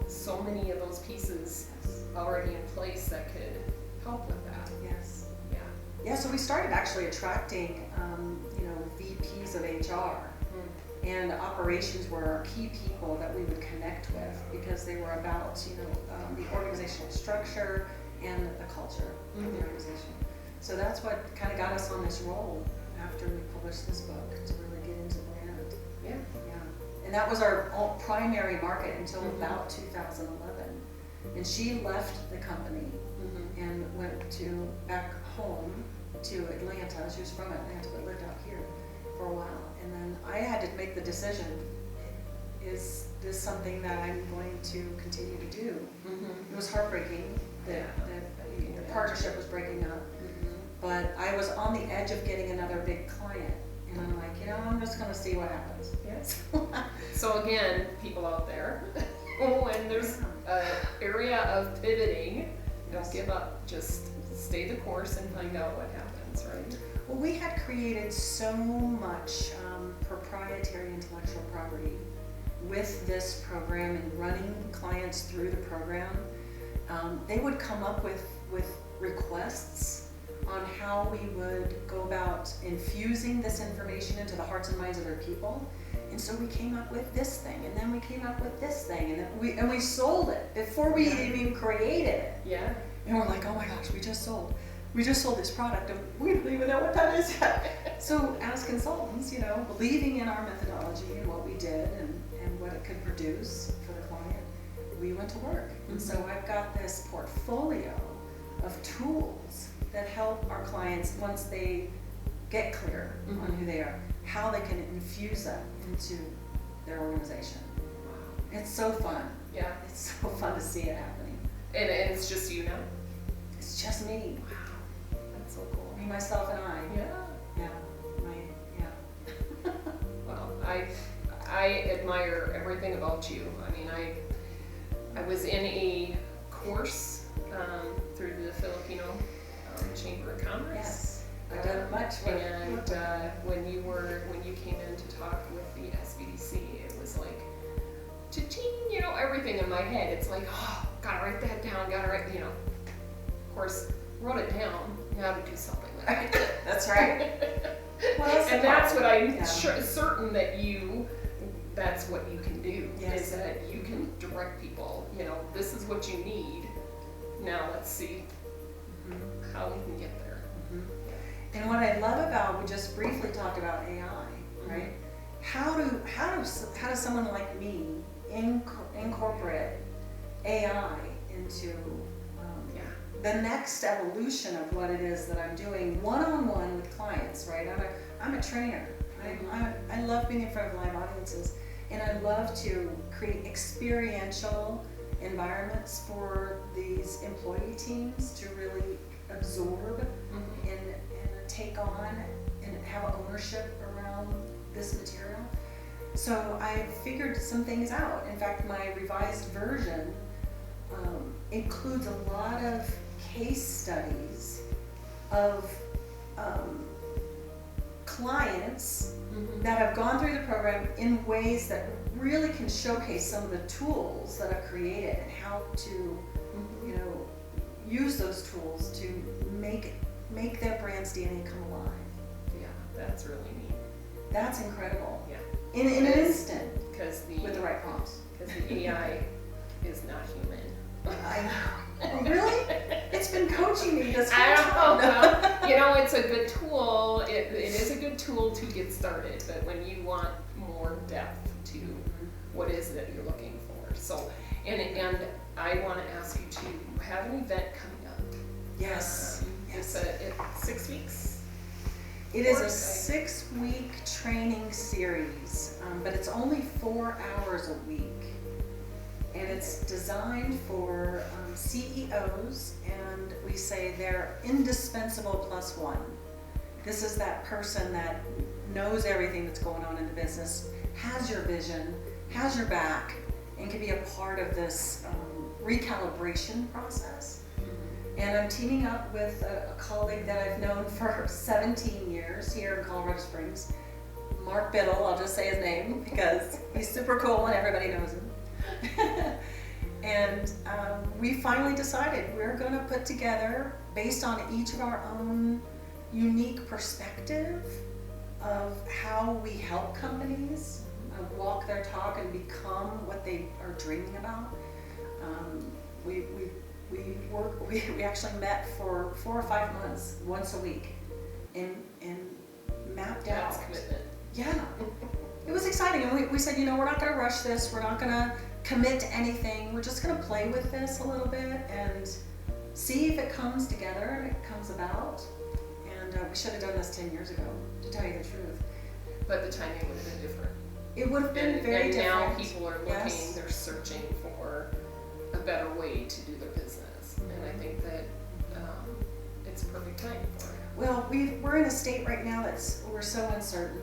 so many of those pieces already in place that could help with that. Yes. Yeah. Yeah, so we started actually attracting, VPs of HR. And operations were our key people that we would connect with, because they were about, the organizational structure and the culture of the organization. So that's what kind of got us on this roll after we published this book, to really get into brand. Yeah. Yeah. And that was our primary market until about 2011. And she left the company and went back home to Atlanta. She was from Atlanta, but lived out here for a while. And then I had to make the decision, is this something that I'm going to continue to do? It was heartbreaking that the partnership was breaking up, but I was on the edge of getting another big client, and I'm like, I'm just going to see what happens. Yes. So again, people out there, when there's an area of pivoting, don't give up, just stay the course and find out what happens, right? Well, we had created so much proprietary intellectual property with this program, and running clients through the program. They would come up with requests on how we would go about infusing this information into the hearts and minds of their people. And so we came up with this thing, and then we came up with this thing, and we sold it before we even created it. Yeah. And we're like, oh my gosh, we just sold this product, and we don't even know what that is yet. So as consultants, believing in our methodology and what we did and what it could produce for the client, we went to work. And so I've got this portfolio of tools that help our clients, once they get clear on who they are, how they can infuse that into their organization. Wow. It's so fun. Yeah. It's so fun to see it happening. And it's just you now? It's just me. Wow. That's so cool. Me, myself, and I. Yeah. Yeah. Well, I admire everything about you. I mean, I was in a course through the Filipino Chamber of Commerce. Yes, I've done much with. And when you came in to talk with the SBDC, it was like, cha-ching, everything in my head. It's like, gotta write that down. Gotta write, Of course, wrote it down. Now to do something with it. That's right. And that's what I'm certain that that's what you can do, is that you can direct people, this is what you need, now let's see how we can get there. And what I love about, we just briefly talked about AI, right? How does someone like me incorporate AI into the next evolution of what it is that I'm doing one-on-one with clients, right? I'm a trainer. I love being in front of live audiences, and I love to create experiential environments for these employee teams to really absorb and take on and have ownership around this material. So I figured some things out. In fact, my revised version includes a lot of case studies of clients that have gone through the program in ways that really can showcase some of the tools that I've created and how to, use those tools to make their brand's DNA come alive. Yeah, that's really neat. That's incredible. Yeah. In an instant. With the right prompts. Because the AI is not human. I know. Really? It's been coaching me this whole I don't time. know. Well, it's a good tool. It is a good tool to get started, but when you want more depth to what is it you're looking for. So, and I want to ask you to have an event coming up. Yes. It's 6 weeks. It is a 6-week training series, but it's only 4 hours a week. And it's designed for CEOs, and we say they're indispensable plus one. This is that person that knows everything that's going on in the business, has your vision, has your back, and can be a part of this recalibration process. And I'm teaming up with a colleague that I've known for 17 years here in Colorado Springs, Mark Biddle. I'll just say his name because he's super cool and everybody knows him. And we finally decided we're going to put together, based on each of our own unique perspective of how we help companies walk their talk and become what they are dreaming about. We actually met for 4 or 5 months, once a week, and mapped out. That's commitment. Yeah. It was exciting, and we said, we're not going to rush this. We're not going to commit to anything. We're just going to play with this a little bit and see if it comes together and it comes about. And we should have done this 10 years ago, to tell you the truth. But the timing would have been different. It would have been very different. And now people are looking, yes. They're searching for a better way to do their business. And I think that it's a perfect time for it. Well, we're in a state right now we're so uncertain.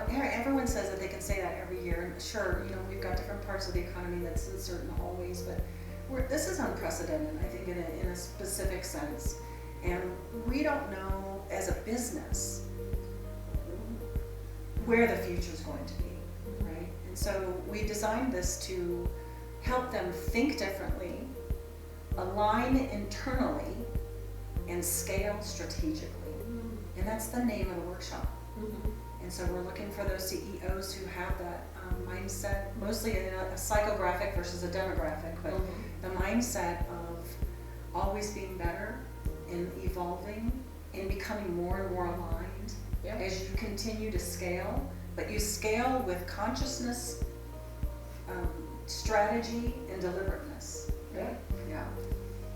Everyone says that they can say that every year, and sure, we've got different parts of the economy that's uncertain always, but this is unprecedented, I think, in a specific sense. And we don't know, as a business, where the future is going to be, right? And so we designed this to help them think differently, align internally, and scale strategically. And that's the name of the workshop. And so we're looking for those CEOs who have that mindset, mostly in a psychographic versus a demographic, but the mindset of always being better and evolving and becoming more and more aligned as you continue to scale. But you scale with consciousness, strategy, and deliberateness. Right? Yeah.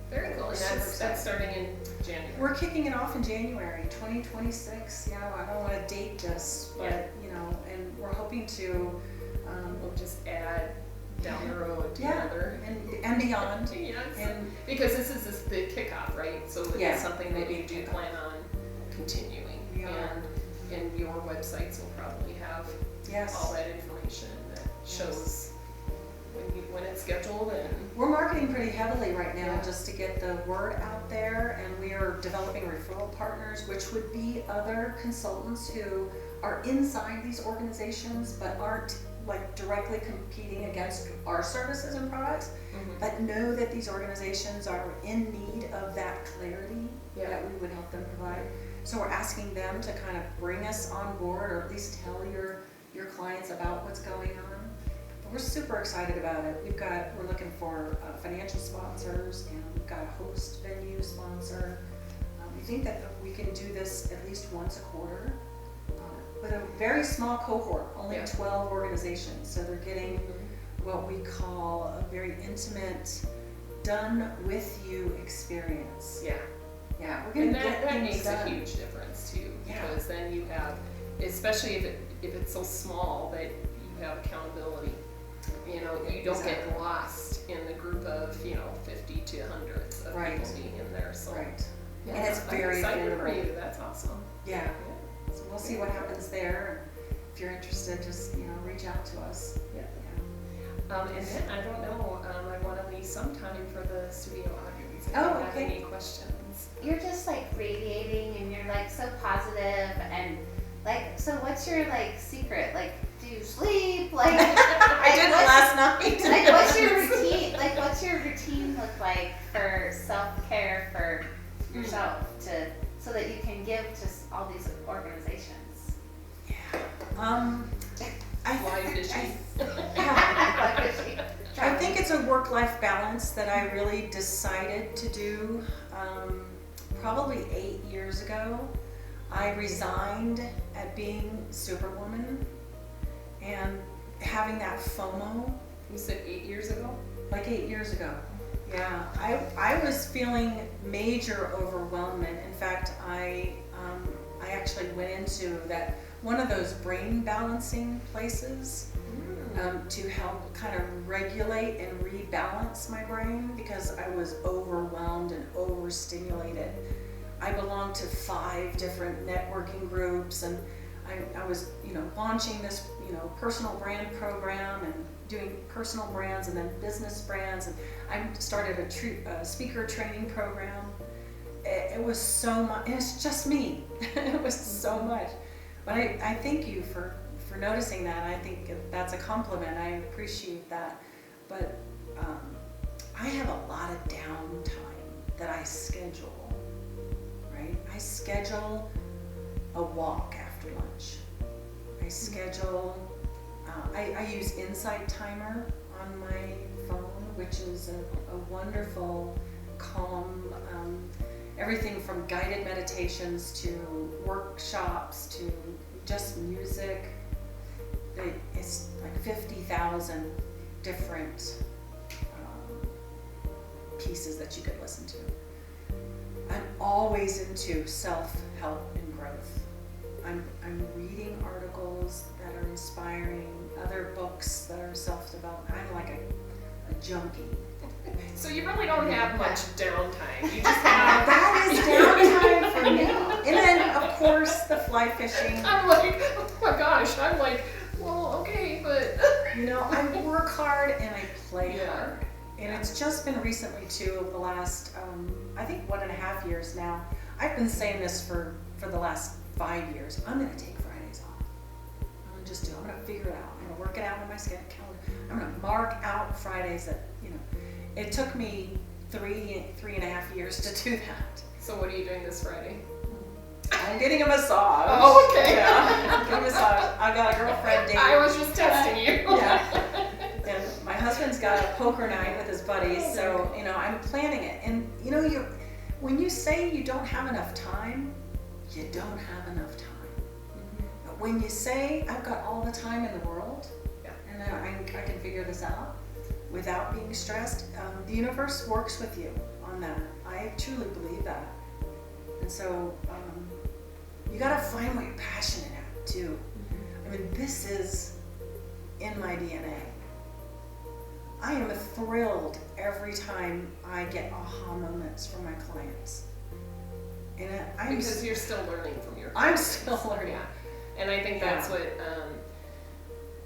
Very cool. And that's starting in January. We're kicking it off in January 2026. I don't want to date this, but and we're hoping to. We'll just add down the road together and beyond. Yes. And because this is the kickoff, right? So it's something that you do plan on continuing. And your websites will probably have all that information that shows when it's scheduled. And we're marketing pretty heavily right now just to get the word out there, and we are developing referral partners, which would be other consultants who are inside these organizations but aren't directly competing against our services and products, but know that these organizations are in need of that clarity that we would help them provide. So we're asking them to kind of bring us on board, or at least tell your clients about what's going on. But we're super excited about it. We're looking for financial sponsors, and we've got a host venue sponsor. We think that we can do this at least once a quarter. With a very small cohort, only 12 organizations. So they're getting what we call a very intimate, done with you experience. Yeah, we're going to get that things makes done. A huge difference too, because then you have, especially if it's so small, that you have accountability. You don't get lost in the group of 50 to hundreds of people being in there. So and it's very excited for affordable. you. That's awesome. Yeah. So we'll see what happens there. if you're interested, just reach out to us. Yeah. And then I don't know. I want to leave some time for the studio audience. If you have any questions. You're just like radiating, and you're like so positive, and like, so what's your like secret? Like, do you sleep? Like, I did it last night. Like, what's your routine? Like, what's your routine look like for self-care for yourself so that you can give to all these organizations? Fly fishing. I think it's a work-life balance that I really decided to do probably 8 years ago. I resigned at being Superwoman and having that FOMO. You said 8 years ago? Like 8 years ago. Yeah, I was feeling major overwhelmment. In fact, I actually went into one of those brain balancing places to help kind of regulate and rebalance my brain because I was overwhelmed and overstimulated. I belonged to 5 different networking groups, and I was launching this personal brand program and doing personal brands and then business brands, and I started a speaker training program. It was so much, and it's just me. It was so much. But I thank you for noticing that. I think that's a compliment. I appreciate that. But I have a lot of downtime that I schedule, right? I schedule a walk after lunch. I schedule, I use Insight Timer on my phone, which is a wonderful, calm, everything from guided meditations to workshops to just music. It's like 50,000 different pieces that you could listen to. I'm always into self-help and growth. I'm reading articles that are inspiring, other books that are self-development. I'm like a junkie. So you really don't have much downtime. You just have that is downtime for me. And then of course the fly fishing. I'm like, oh my gosh. I'm like, well, okay, but I work hard and I play hard. And it's just been recently too, of the last I think 1.5 years now. I've been saying this for the last 5 years. I'm gonna take Fridays off. I'm gonna figure it out. I'm gonna work it out on my calendar. I'm gonna mark out Fridays that it took me 3.5 years to do that. So what are you doing this Friday? I'm getting a massage. Oh, okay. Yeah, I'm getting a massage. I got a girlfriend date. I was just testing you. Yeah. And my husband's got a poker night with his buddies, so I'm planning it. And when you say you don't have enough time, you don't have enough time. But when you say I've got all the time in the world, and I can figure this out without being stressed, the universe works with you on that. I truly believe that. And so you gotta find what you're passionate at too. I mean, this is in my DNA. I am thrilled every time I get aha moments from my clients. And because you're still learning from your I'm clients. still learning. Yeah. And I think that's what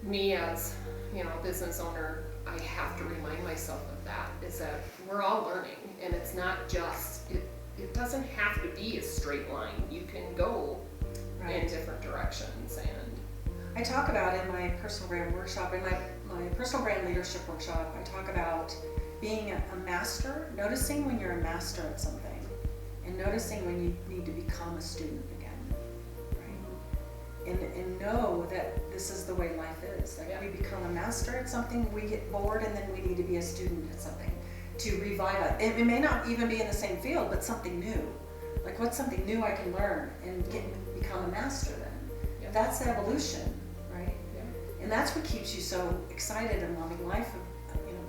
me as a business owner, I have to remind myself of that, is that we're all learning, and it's not just it doesn't have to be a straight line. You can go in different directions. And I talk about in my personal brand workshop, in my personal brand leadership workshop, I talk about being a master, noticing when you're a master at something, and noticing when you need to become a student again, right? And know that this is the way life is. Like we become a master at something, we get bored, and then we need to be a student at something to revive it. It may not even be in the same field, but something new. Like what's something new I can learn and become a master then? That's the evolution, right? Yeah. And that's what keeps you so excited and loving life,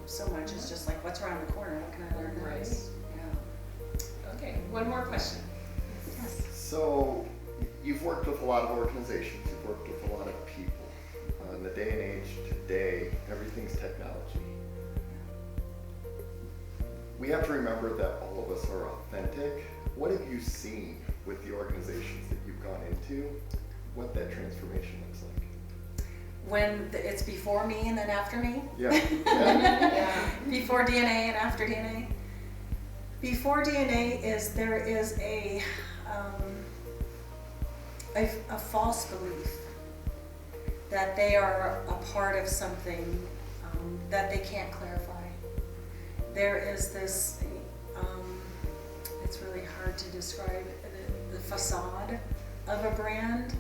so much. It's just like, what's around the corner? What can I learn next? Yeah. Okay, one more question. Yes. So, you've worked with a lot of organizations. You've worked with a lot of people. In the day and age today, everything's technology. We have to remember that all of us are authentic. What have you seen with the organizations that you've gone into? What that transformation looks like? it's before me and then after me. Yeah. Yeah. Before DNA and after DNA. Before DNA there is a false belief that they are a part of something that they can't clarify. There is this, it's really hard to describe, the facade of a brand,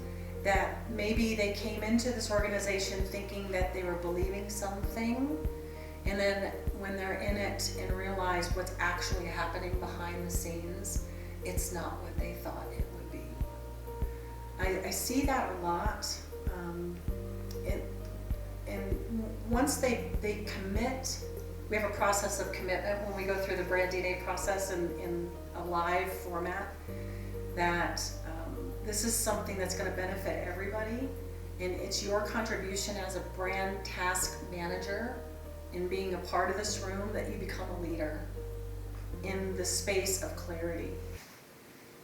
that maybe they came into this organization thinking that they were believing something, and then when they're in it and realize what's actually happening behind the scenes, it's not what they thought it would be. I see that a lot. And once they commit, we have a process of commitment when we go through the brand DNA process in a live format, that this is something that's going to benefit everybody, and it's your contribution as a brand task manager in being a part of this room that you become a leader in the space of clarity.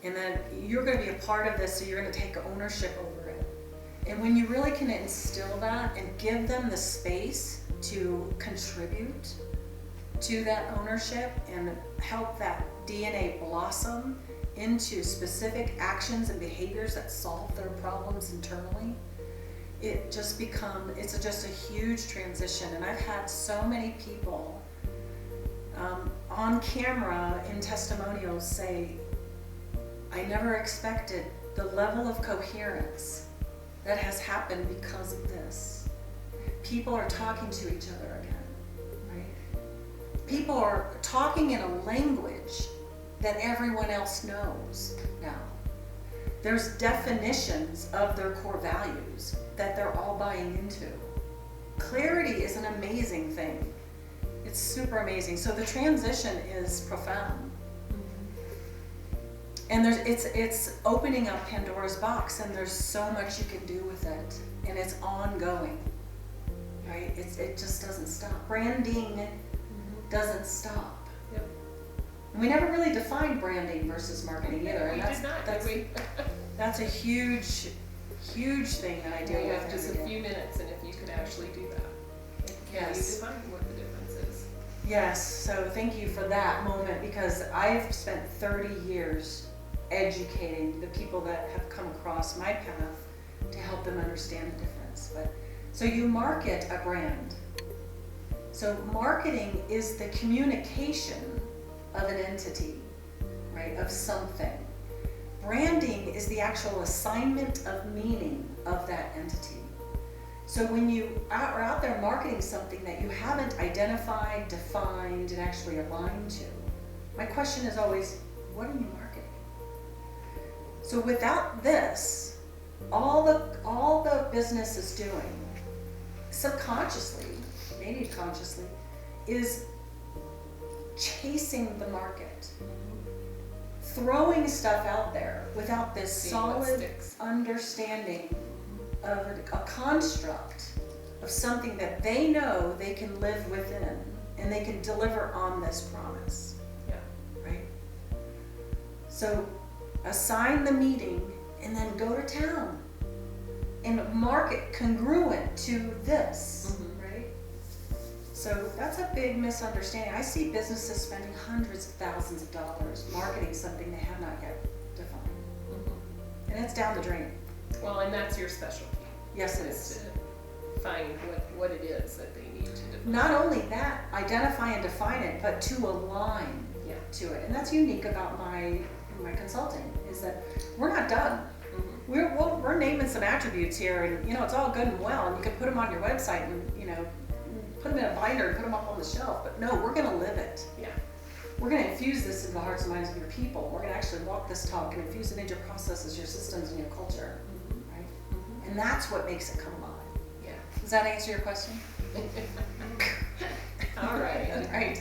And then you're going to be a part of this, so you're going to take ownership over it. And when you really can instill that and give them the space to contribute to that ownership and help that DNA blossom into specific actions and behaviors that solve their problems internally, it's just a huge transition. And I've had so many people on camera in testimonials say, I never expected the level of coherence that has happened because of this. People are talking to each other again, right? People are talking in a language that everyone else knows now. There's definitions of their core values that they're all buying into. Clarity is an amazing thing. It's super amazing. So the transition is profound. And it's opening up Pandora's box, and there's so much you can do with it, and it's ongoing, right? It just doesn't stop. Branding doesn't stop. Yep. And we never really defined branding versus marketing either. We did not, did we? That's a huge, huge thing that I deal We with. have just a every day. few minutes, and if you could actually do that, can you Yes. define what the difference is? Yes, so thank you for that moment, because I've spent 30 years educating the people that have come across my path to help them understand the difference. So you market a brand. So marketing is the communication of an entity, right, of something. Branding is the actual assignment of meaning of that entity. So when you are out there marketing something that you haven't identified, defined, and actually aligned to, my question is always, what are you marketing? So without this, all the business is doing, subconsciously, maybe consciously, is chasing the market, throwing stuff out there without this Seeing what solid sticks. understanding of a construct of something that they know they can live within, and they can deliver on this promise. Yeah. Right? So assign the meeting and then go to town and market congruent to this, right? So that's a big misunderstanding. I see businesses spending hundreds of thousands of dollars marketing something they have not yet defined. And it's down the drain. Well, and that's your specialty. Yes, it is is. to find what it is that they need to define. Not only that, identify and define it, but to align Yeah. to it. And that's unique about my consulting, is that we're not done. We're naming some attributes here, and it's all good and well, and you can put them on your website and put them in a binder and put them up on the shelf. But no, we're going to live it. Yeah. We're going to infuse this into the hearts and minds of your people. We're going to actually walk this talk and infuse it into your processes, your systems, and your culture, right? And that's what makes it come alive. Yeah. Does that answer your question? All right. Right.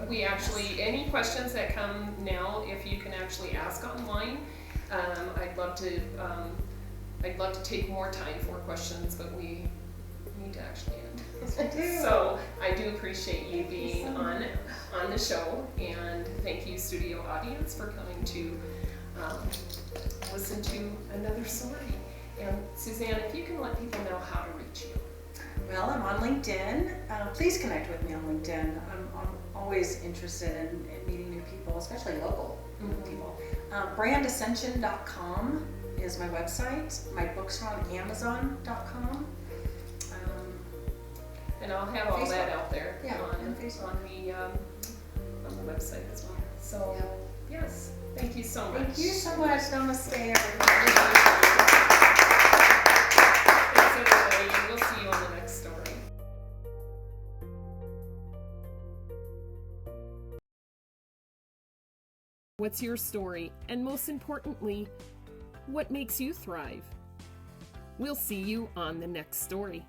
We actually, any questions that come now, if you can actually ask online, I'd love to take more time for questions, but we need to actually end. So I do appreciate you being on the show, and thank you, studio audience, for coming to listen to another story. And Suzanne, if you can let people know how to reach you. Well, I'm on LinkedIn. Please connect with me on LinkedIn. I'm always interested in meeting new people, especially local people. Brandascension.com is my website. My books are on Amazon.com. And I'll have all that out there and on the website as well. So, yes, thank you so much. Thank you so much. Namaste, everybody. Thanks, everybody, and we'll see you on the next story. What's your story? And most importantly, what makes you thrive? We'll see you on the next story.